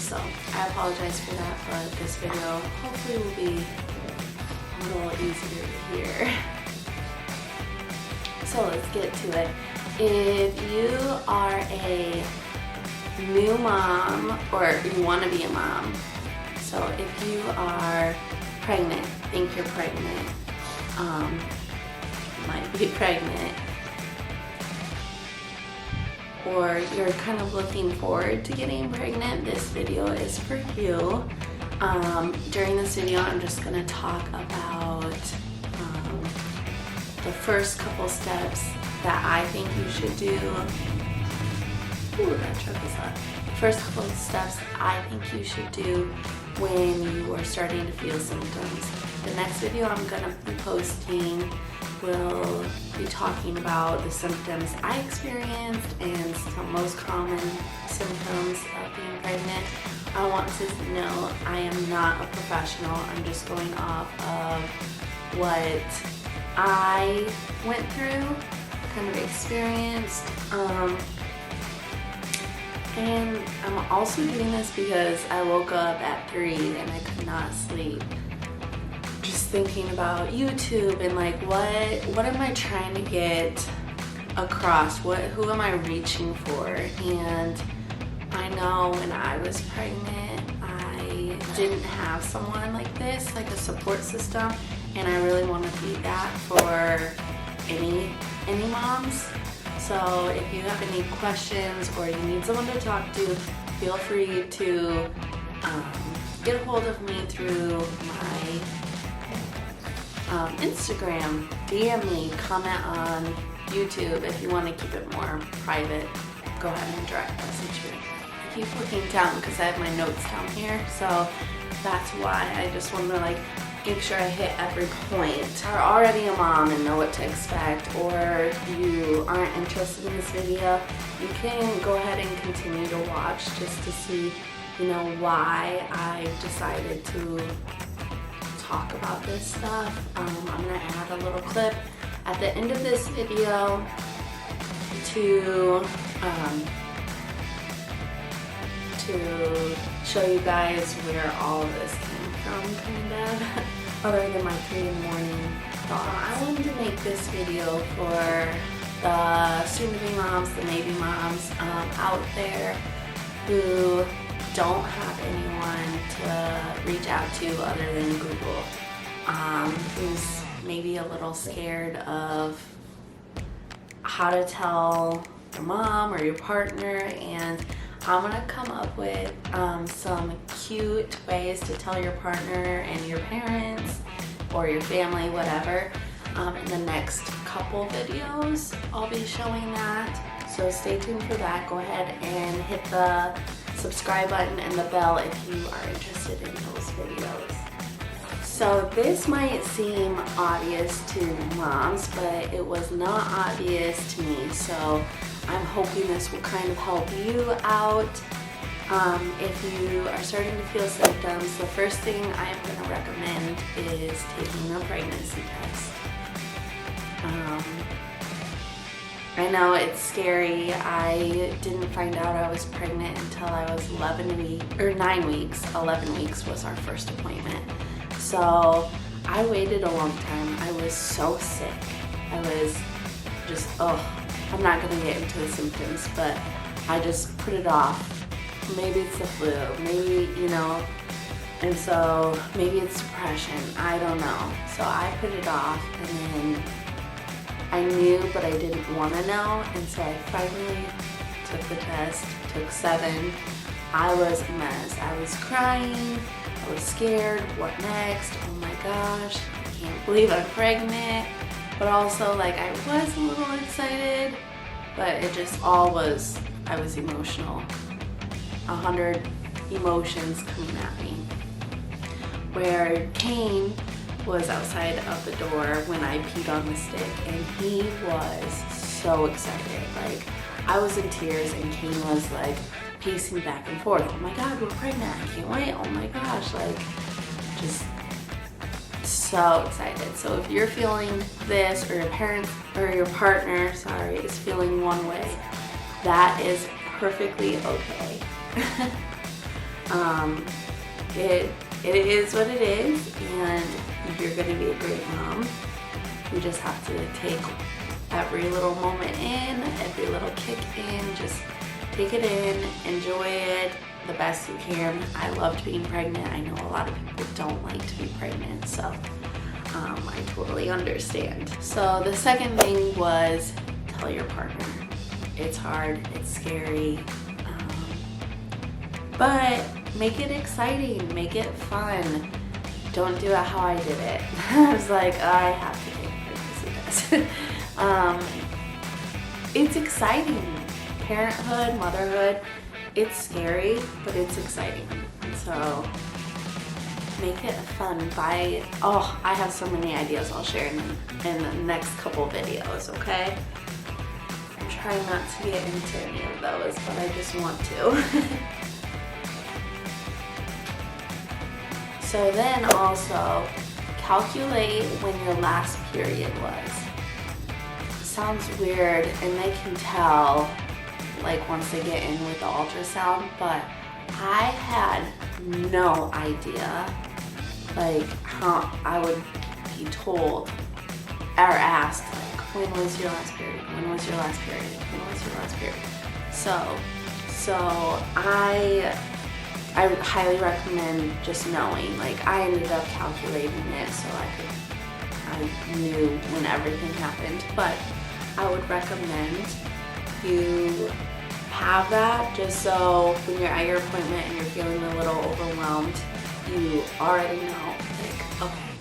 So I apologize for that, but this video hopefully will be a little easier to hear. So let's get to it. If you are a new mom or you want to be a mom, so if you are pregnant, think you're pregnant, might be pregnant, or you're kind of looking forward to getting pregnant, this video is for you. During this video, I'm just going to talk about the first couple steps that I think you should do. Ooh, that truck is hot. First couple steps I think you should do when you are starting to feel symptoms. The next video I'm going to be posting will be talking about the symptoms I experienced and some most common symptoms of being pregnant. I want to know I am not a professional. I'm just going off of what I went through, kind of experienced. And I'm also doing this because I woke up at 3 and I could not sleep. Just thinking about YouTube and like what am I trying to get across? Who am I reaching for? And I know when I was pregnant, I didn't have someone like this, like a support system, and I really want to be that for any moms. So if you have any questions or you need someone to talk to, feel free to get a hold of me through my Instagram, DM me, comment on YouTube. If you want to keep it more private, go ahead and direct message me. I keep looking down because I have my notes down here, so that's why I just want to like make sure I hit every point. If you're already a mom and know what to expect, or you aren't interested in this video, you can go ahead and continue to watch just to see, you know, why I decided to talk about this stuff. I'm gonna add a little clip at the end of this video to show you guys where all of this came from, kind of, other than my 3 in the morning thoughts. I wanted to make this video for the soon-to-be moms, the maybe moms out there who don't have anyone to reach out to other than Google, who's maybe a little scared of how to tell your mom or your partner, and I'm gonna come up with some cute ways to tell your partner and your parents or your family, whatever. In the next couple videos, I'll be showing that. So stay tuned for that. Go ahead and hit the subscribe button and the bell if you are interested in those videos. So this might seem obvious to moms, but it was not obvious to me. So I'm hoping this will kind of help you out. If you are starting to feel symptoms, the first thing I'm going to recommend is taking a pregnancy test. I know it's scary. I didn't find out I was pregnant until I was 9 weeks. 11 weeks was our first appointment. So I waited a long time. I was so sick. I was just, I'm not going to get into the symptoms, but I just put it off. Maybe it's the flu, maybe, you know, and so maybe it's depression. I don't know. So I put it off, and then I knew, but I didn't want to know, and so I finally took the test, took 7. I was a mess. I was crying. I was scared. What next? Oh my gosh, I can't believe I'm pregnant. But also, like, I was a little excited, but it just all was, I was emotional. 100 emotions coming at me. Where Kane was outside of the door when I peed on the stick, and he was so excited. Like, I was in tears, and Kane was like pacing back and forth. Oh my God, we're pregnant. I can't wait. Oh my gosh. Like, just so excited. So if you're feeling this, or your parents or your partner, is feeling one way, that is perfectly okay. It is what it is, and you're gonna be a great mom. You just have to take every little moment in, every little kick in, just take it in, enjoy it the best you can. I loved being pregnant. I know a lot of people don't like to be pregnant, so I totally understand. So the second thing was tell your partner. It's hard, it's scary, but make it exciting, make it fun. Don't do it how I did it. I was like, I have to take a pregnancy test. It's exciting. Parenthood, motherhood, it's scary, but it's exciting. So make it fun. I have so many ideas I'll share in the next couple videos, okay? I'm trying not to get into any of those, but I just want to. So then also, calculate when your last period was. Sounds weird, and they can tell like once they get in with the ultrasound, but I had no idea like how I would be told or asked like, when was your last period? When was your last period? When was your last period? So I highly recommend just knowing. Like I ended up calculating it so I knew when everything happened, but I would recommend you have that just so when you're at your appointment and you're feeling a little overwhelmed, you already know, like, okay,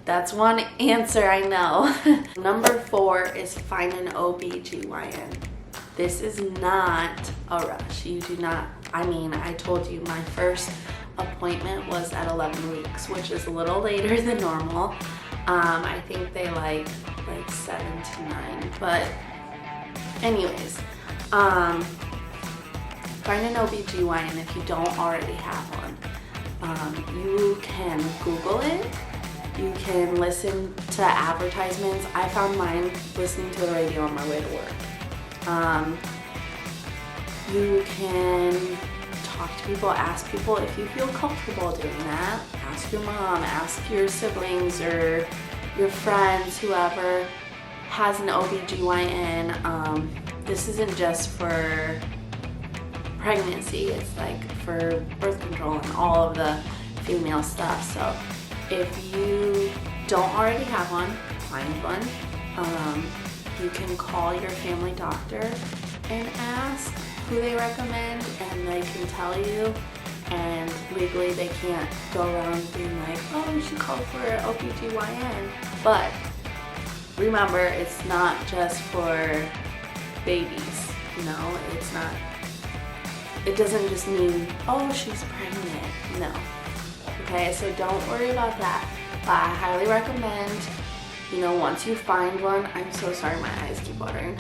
that's one answer I know. Number 4 is find an OB/GYN. This is not a rush. You do not, I told you my first appointment was at 11 weeks, which is a little later than normal. I think they like 7 to 9, but anyways, find an OB/GYN if you don't already have one. You can Google it. You can listen to advertisements. I found mine listening to the radio on my way to work. You can talk to people, ask people if you feel comfortable doing that. Ask your mom, ask your siblings or your friends, whoever has an OB/GYN. This isn't just for pregnancy, it's like for birth control and all of the female stuff. So if you don't already have one, find one. You can call your family doctor and ask who they recommend, and they can tell you, and legally they can't go around being like, oh, you should call for an OB/GYN. But remember, it's not just for babies, you know, it doesn't just mean, oh, she's pregnant, no. Okay, so don't worry about that, but I highly recommend, you know, once you find one, I'm so sorry, my eyes keep watering.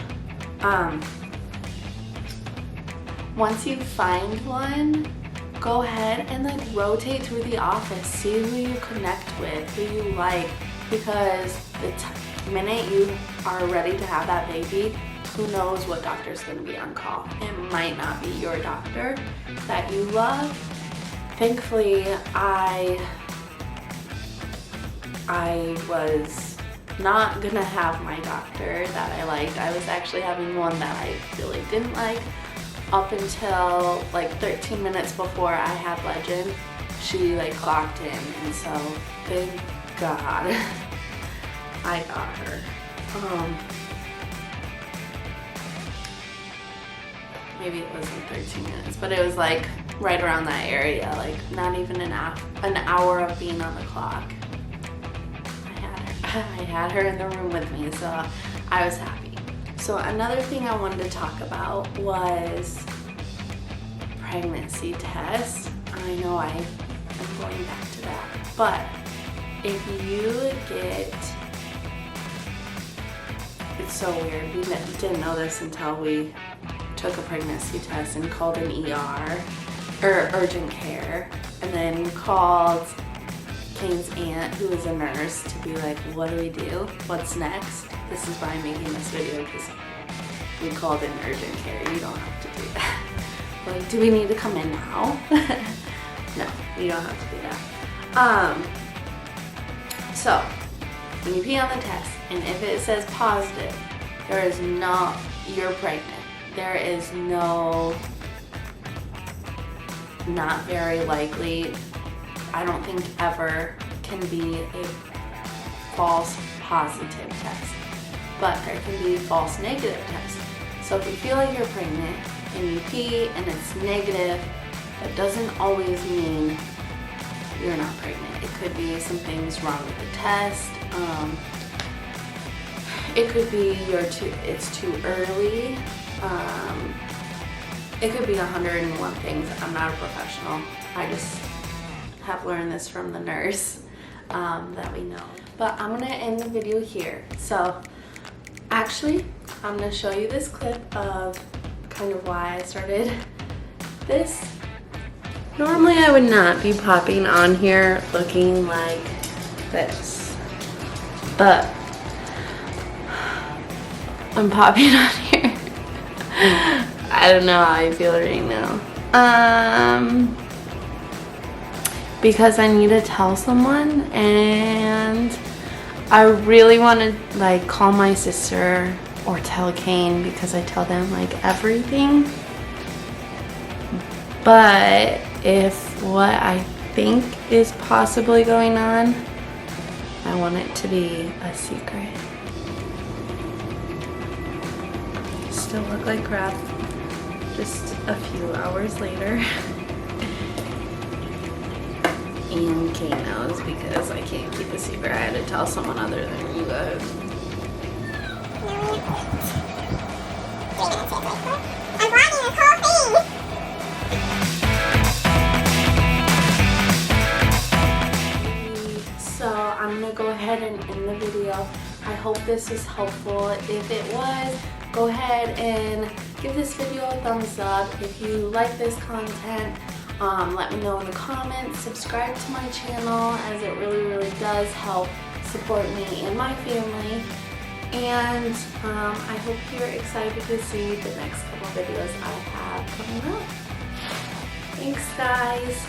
Once you find one, go ahead and like rotate through the office, see who you connect with, who you like, because the minute you are ready to have that baby, who knows what doctor's gonna be on call. It might not be your doctor that you love. Thankfully, I was not gonna have my doctor that I liked. I was actually having one that I really didn't like up until like 13 minutes before I had Legend. She like clocked in, and so thank God I got her. Maybe it wasn't 13 minutes, but it was like right around that area, like not even an hour of being on the clock. I had her in the room with me, so I was happy. So another thing I wanted to talk about was pregnancy tests. I know I am going back to that, but if you get, it's so weird, we didn't know this until we took a pregnancy test and called an ER, or urgent care, and then called Kane's aunt, who is a nurse, to be like, what do we do? What's next? This is why I'm making this video, because we called in urgent care. You don't have to do that. Like, do we need to come in now? No, you don't have to do that. So when you pee on the test, and if it says positive, there is no, you're pregnant. There is no, not very likely, I don't think ever can be a false positive test, but there can be false negative tests. So if you feel like you're pregnant and you pee and it's negative, that doesn't always mean you're not pregnant. It could be something's wrong with the test. It could be it's too early. It could be 101 things. I'm not a professional. I just have learned this from the nurse that we know. But I'm gonna end the video here. So actually, I'm gonna show you this clip of kind of why I started this. Normally I would not be popping on here looking like this, but I'm popping on here. I don't know how I feel right now. Because I need to tell someone, and I really want to like call my sister or tell Kane because I tell them like everything. But if what I think is possibly going on, I want it to be a secret. Still look like crap just a few hours later. And Kate knows because I can't keep a secret. I had to tell someone other than you guys. I'm vlogging this whole thing. So I'm gonna go ahead and end the video. I hope this was helpful. If it was, go ahead and give this video a thumbs up. If you like this content, let me know in the comments. Subscribe to my channel, as it really does help support me and my family. And I hope you're excited to see the next couple videos I have coming up. Thanks, guys.